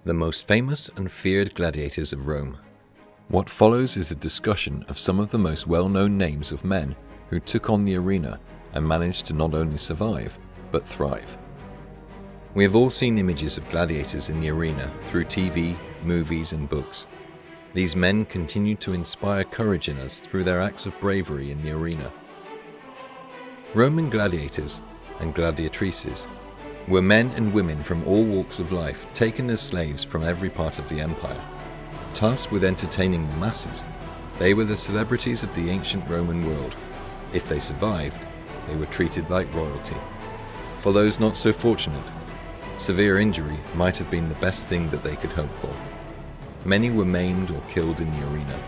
the most famous and feared gladiators of Rome. What follows is a discussion of some of the most well-known names of men who took on the arena and managed to not only survive, but thrive. We have all seen images of gladiators in the arena through TV, movies, and books. These men continue to inspire courage in us through their acts of bravery in the arena. Roman gladiators and gladiatrices were men and women from all walks of life taken as slaves from every part of the empire. Tasked with entertaining the masses, they were the celebrities of the ancient Roman world. If they survived, they were treated like royalty. For those not so fortunate, severe injury might have been the best thing that they could hope for. Many were maimed or killed in the arena.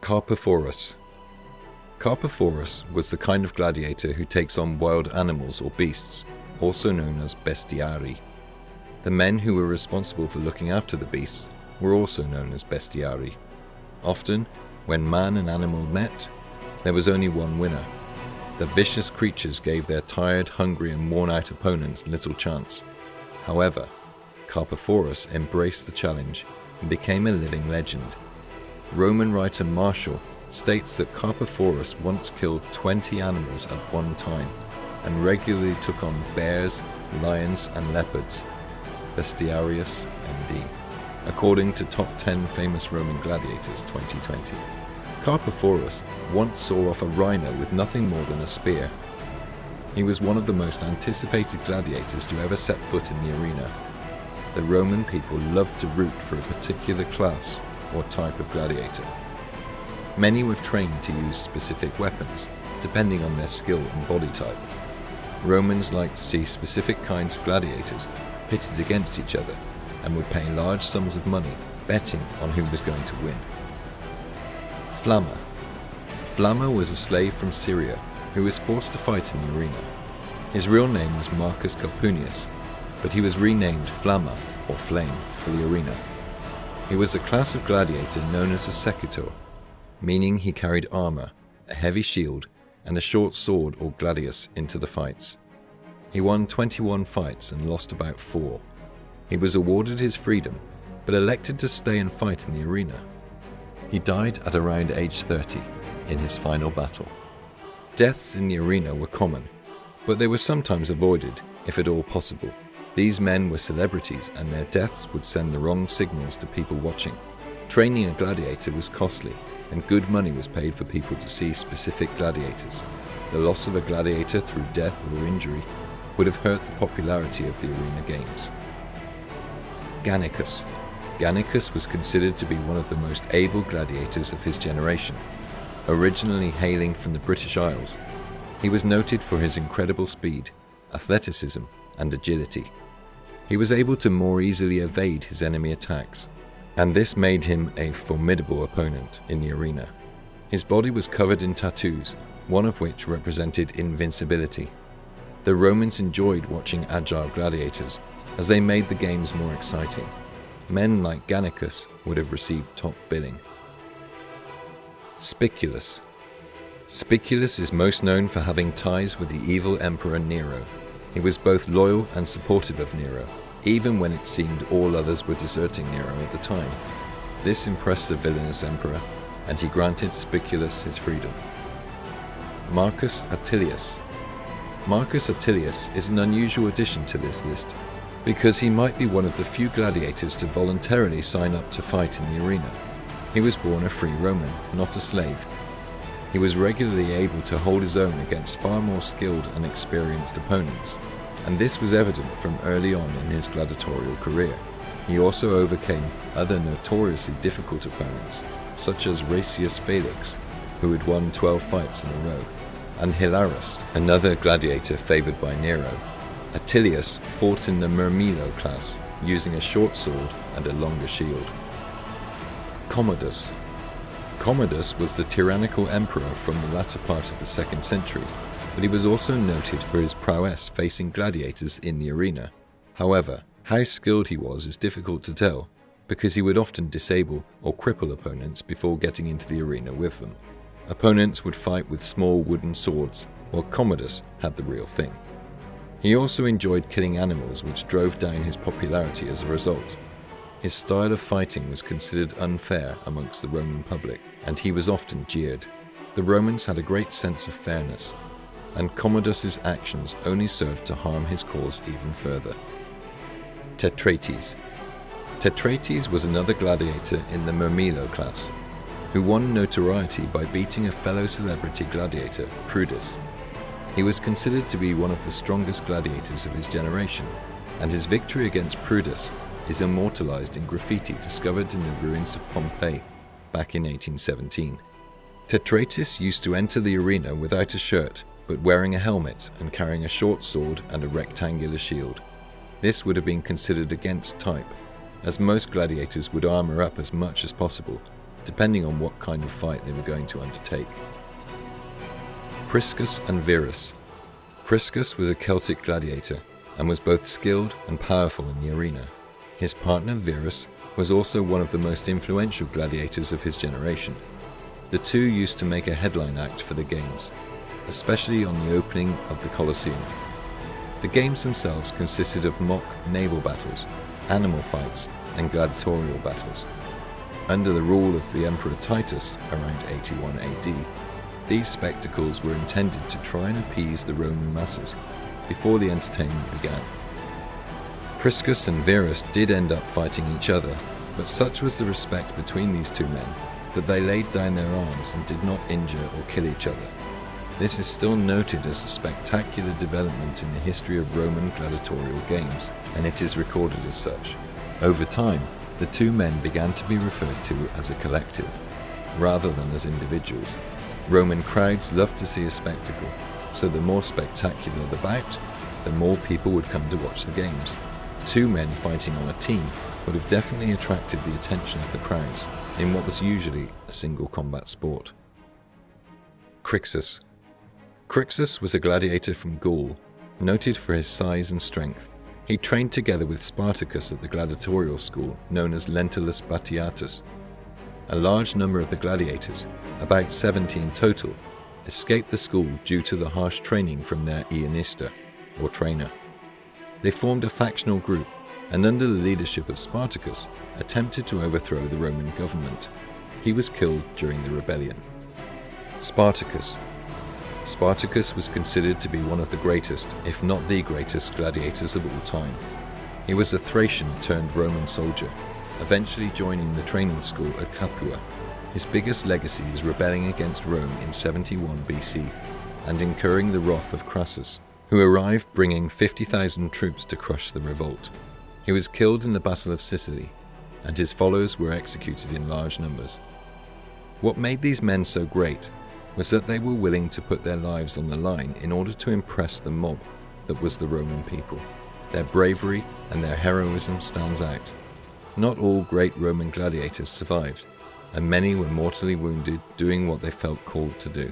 Carpe Forest. Carpe Forest was the kind of gladiator who takes on wild animals or beasts, also known as bestiari. The men who were responsible for looking after the beasts were also known as bestiari. Often, when man and animal met, there was only one winner. The vicious creatures gave their tired, hungry and worn-out opponents little chance. However, Carpe Forest embraced the challenge and became a living legend. Roman writer Martial states that Carpe Forest once killed 20 animals at one time and regularly took on bears, lions and leopards. Bestiarius, MD. According to Top 10 Famous Roman Gladiators 2020. Carpe Forest once saw off a rhino with nothing more than a spear. He was one of the most anticipated gladiators to ever set foot in the arena. The Roman people loved to root for a particular class or type of gladiator. Many were trained to use specific weapons, depending on their skill and body type. Romans liked to see specific kinds of gladiators pitted against each other and would pay large sums of money betting on who was going to win. Flamma. Flamma was a slave from Syria who was forced to fight in the arena. His real name was Marcus Calpurnius, but he was renamed Flamma or Flame for the arena. He was a class of gladiator known as a secutor, meaning he carried armor, a heavy shield, and a short sword or gladius into the fights. He won 21 fights and lost about 4. He was awarded his freedom, but elected to stay and fight in the arena. He died at around age 30 in his final battle. Deaths in the arena were common, but they were sometimes avoided, if at all possible. These men were celebrities and their deaths would send the wrong signals to people watching. Training a gladiator was costly, and good money was paid for people to see specific gladiators. The loss of a gladiator through death or injury would have hurt the popularity of the arena games. Gannicus. Gannicus was considered to be one of the most able gladiators of his generation. Originally hailing from the British Isles, he was noted for his incredible speed, athleticism, and agility. He was able to more easily evade his enemy attacks, and this made him a formidable opponent in the arena. His body was covered in tattoos, one of which represented invincibility. The Romans enjoyed watching agile gladiators, as they made the games more exciting. Men like Gannicus would have received top billing. Spiculus. Spiculus is most known for having ties with the evil Emperor Nero. He was both loyal and supportive of Nero, even when it seemed all others were deserting Nero at the time. This impressed the villainous emperor, and he granted Spiculus his freedom. Marcus Attilius. Marcus Attilius is an unusual addition to this list, because he might be one of the few gladiators to voluntarily sign up to fight in the arena. He was born a free Roman, not a slave. He was regularly able to hold his own against far more skilled and experienced opponents, and this was evident from early on in his gladiatorial career. He also overcame other notoriously difficult opponents, such as Rasius Felix, who had won 12 fights in a row, and Hilarus, another gladiator favored by Nero. Attilius fought in the Murmillo class, using a short sword and a longer shield. Commodus. Commodus was the tyrannical emperor from the latter part of the 2nd century, but he was also noted for his prowess facing gladiators in the arena. However, how skilled he was is difficult to tell, because he would often disable or cripple opponents before getting into the arena with them. Opponents would fight with small wooden swords, while Commodus had the real thing. He also enjoyed killing animals, which drove down his popularity as a result. His style of fighting was considered unfair amongst the Roman public, and he was often jeered. The Romans had a great sense of fairness, and Commodus's actions only served to harm his cause even further. Tetrates. Tetrates was another gladiator in the Murmillo class, who won notoriety by beating a fellow celebrity gladiator, Prudus. He was considered to be one of the strongest gladiators of his generation, and his victory against Prudus is immortalized in graffiti discovered in the ruins of Pompeii back in 1817. Tetrates used to enter the arena without a shirt, but wearing a helmet and carrying a short sword and a rectangular shield. This would have been considered against type, as most gladiators would armor up as much as possible, depending on what kind of fight they were going to undertake. Priscus and Verus. Priscus was a Celtic gladiator and was both skilled and powerful in the arena. His partner Verus was also one of the most influential gladiators of his generation. The two used to make a headline act for the games, especially on the opening of the Colosseum. The games themselves consisted of mock naval battles, animal fights, and gladiatorial battles. Under the rule of the Emperor Titus around 81 AD, these spectacles were intended to try and appease the Roman masses before the entertainment began. Priscus and Verus did end up fighting each other, but such was the respect between these two men that they laid down their arms and did not injure or kill each other. This is still noted as a spectacular development in the history of Roman gladiatorial games, and it is recorded as such. Over time, the two men began to be referred to as a collective, rather than as individuals. Roman crowds loved to see a spectacle, so the more spectacular the bout, the more people would come to watch the games. Two men fighting on a team would have definitely attracted the attention of the crowds in what was usually a single combat sport. Crixus. Crixus was a gladiator from Gaul, noted for his size and strength. He trained together with Spartacus at the gladiatorial school known as Lentulus Batiatus. A large number of the gladiators, about 70 in total, escaped the school due to the harsh training from their ionista, or trainer. They formed a factional group, and under the leadership of Spartacus, attempted to overthrow the Roman government. He was killed during the rebellion. Spartacus. Spartacus was considered to be one of the greatest, if not the greatest, gladiators of all time. He was a Thracian turned Roman soldier, eventually joining the training school at Capua. His biggest legacy is rebelling against Rome in 71 BC and incurring the wrath of Crassus, who arrived bringing 50,000 troops to crush the revolt. He was killed in the Battle of Sicily, and his followers were executed in large numbers. What made these men so great was that they were willing to put their lives on the line in order to impress the mob that was the Roman people. Their bravery and their heroism stands out. Not all great Roman gladiators survived, and many were mortally wounded doing what they felt called to do.